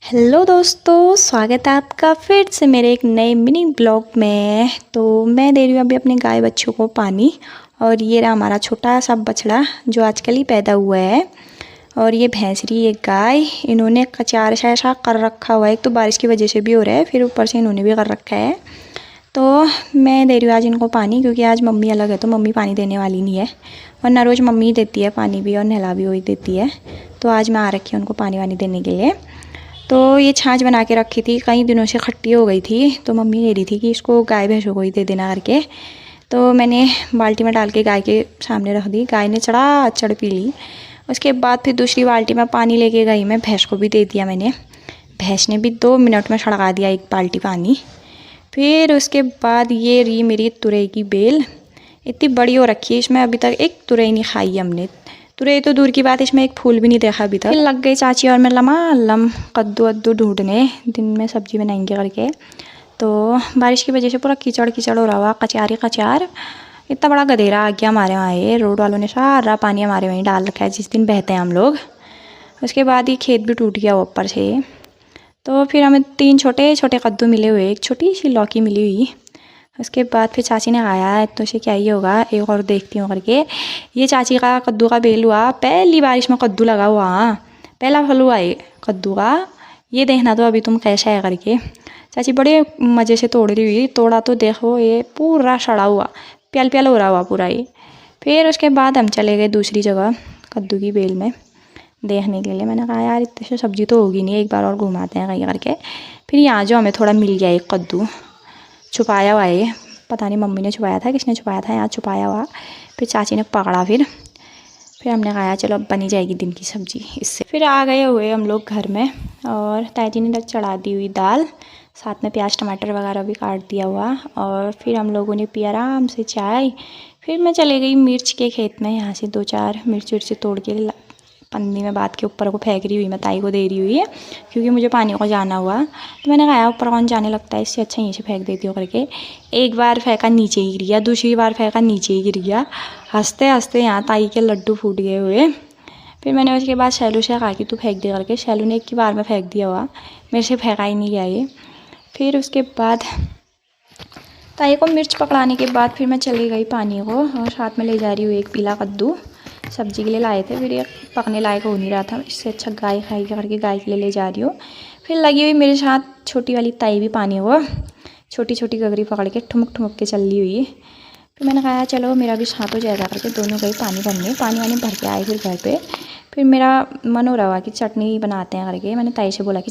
Hello दोस्तों, स्वागत है आपका फिर से मेरे एक नए मिनी ब्लॉग में। तो मैं दे रही हूँ अभी अपने गाय बच्चों को पानी। और ये रहा हमारा छोटा सा बछड़ा जो आजकल ही पैदा हुआ है। और ये भैंसरी एक गाय, इन्होंने कचार ऐसा कर रखा हुआ है। एक तो बारिश की वजह से भी हो रहा है, फिर ऊपर से इन्होंने भी कर रखा है। तो मैं दे रही हूँ आज इनको पानी, क्योंकि आज मम्मी अलग है तो मम्मी पानी देने वाली नहीं है। वरना रोज़ मम्मी ही देती है पानी भी और नहला भी वही देती है। तो आज मैं आ रखी हूँ उनको पानी वानी देने के लिए। तो ये छाछ बना के रखी थी, कई दिनों से खट्टी हो गई थी, तो मम्मी कह रही थी कि इसको गाय भैंसों को ही दे देना करके। तो मैंने बाल्टी में डाल के गाय के सामने रख दी। गाय ने चढ़ पी ली। उसके बाद फिर दूसरी बाल्टी में पानी लेके गई, मैं भैंस को भी दे दिया मैंने। भैंस ने भी 2 मिनट में छड़का दिया एक बाल्टी पानी। फिर उसके बाद ये रही मेरी तुरई की बेल, इतनी बड़ी हो रखी है, इसमें अभी तक एक तुरई नहीं खाई हमने। तुरई तो दूर की बात, इसमें एक फूल भी नहीं देखा अभी तक। लग गई चाची और मैं लम कद्दू वद्दू ढूंढने, दिन में सब्जी बनाएंगे करके। तो बारिश की वजह से पूरा कीचड़ कीचड़ हो रहा हुआ, कचार ही कचार। इतना बड़ा गधेरा आ गया हमारे वहाँ, ये रोड वालों ने सारा पानी हमारे वहीं डाल रखा है जिस दिन बहते हैं हम लोग। उसके बाद ये खेत भी टूट गया ऊपर से। तो फिर हमें 3 छोटे छोटे कद्दू मिले हुए, एक छोटी सी लौकी मिली हुई। उसके बाद फिर चाची ने खाया, तो उसे क्या ही होगा, एक और देखती हूँ करके। ये चाची का कद्दू का बेल हुआ, पहली बारिश में कद्दू लगा हुआ, पहला फल हुआ ये कद्दू का। ये देखना तो अभी तुम कैसा है करके। चाची बड़े मज़े से तोड़ रही हुई, तोड़ा तो देखो ये पूरा सड़ा हुआ, प्याल प्याल हो रहा हुआ पूरा ये। फिर उसके बाद हम चले गए दूसरी जगह कद्दू की बेल में देखने के लिए। मैंने कहा यार इतने से सब्जी तो होगी नहीं, एक बार और घुमाते हैं कहीं करके। फिर यहाँ जो हमें थोड़ा मिल गया एक कद्दू छुपाया हुआ है, पता नहीं मम्मी ने छुपाया था किसने छुपाया था, यहाँ छुपाया हुआ। फिर चाची ने पकड़ा, फिर हमने कहा चलो अब बनी जाएगी दिन की सब्जी इससे। फिर आ गए हुए हम लोग घर में, और ताजी ने चढ़ा दी हुई दाल, साथ में प्याज टमाटर वगैरह भी काट दिया हुआ। और फिर हम लोगों ने पिया आराम से चाय। फिर मैं चले गई मिर्च के खेत में, यहाँ से 2-4 मिर्च तोड़ के पन्नी में बात के ऊपर को फेंक रही हुई, मैं ताई को दे रही हुई है, क्योंकि मुझे पानी को जाना हुआ। तो मैंने कहा ऊपर कौन जाने लगता है, इससे अच्छा यहीं से फेंक देती हूँ करके। एक बार फेंका नीचे ही गिर गया, दूसरी बार फेंका नीचे ही गिर गया। हंसते हंसते यहाँ ताई के लड्डू फूट गए हुए। फिर मैंने उसके बाद शैलू से कहा कि तू फेंक दे करके। शैलू ने एक ही बार में फेंक दिया हुआ, मेरे से फेंका ही नहीं गया ये। फिर उसके बाद ताई को मिर्च पकड़ाने के बाद फिर मैं चली गई पानी को, और साथ में ले जा रही हूँ एक पीला कद्दू, सब्जी के लिए लाए थे। फिर ये पकने लायक हो नहीं रहा था, इससे अच्छा गाय खाएगी करके गाय के लिए ले जा रही हूँ। फिर लगी हुई मेरे साथ छोटी वाली ताई भी पानी को छोटी छोटी गगरी पकड़ के ठुमक ठुमक के चल रही हुई। फिर मैंने कहा चलो मेरा भी साथ हो जाएगा करके, दोनों गई पानी भरने। पानी वानी भर के आए फिर घर पे। फिर मेरा मन हो रहा हुआ कि चटनी बनाते हैं करके। मैंने ताई से बोला कि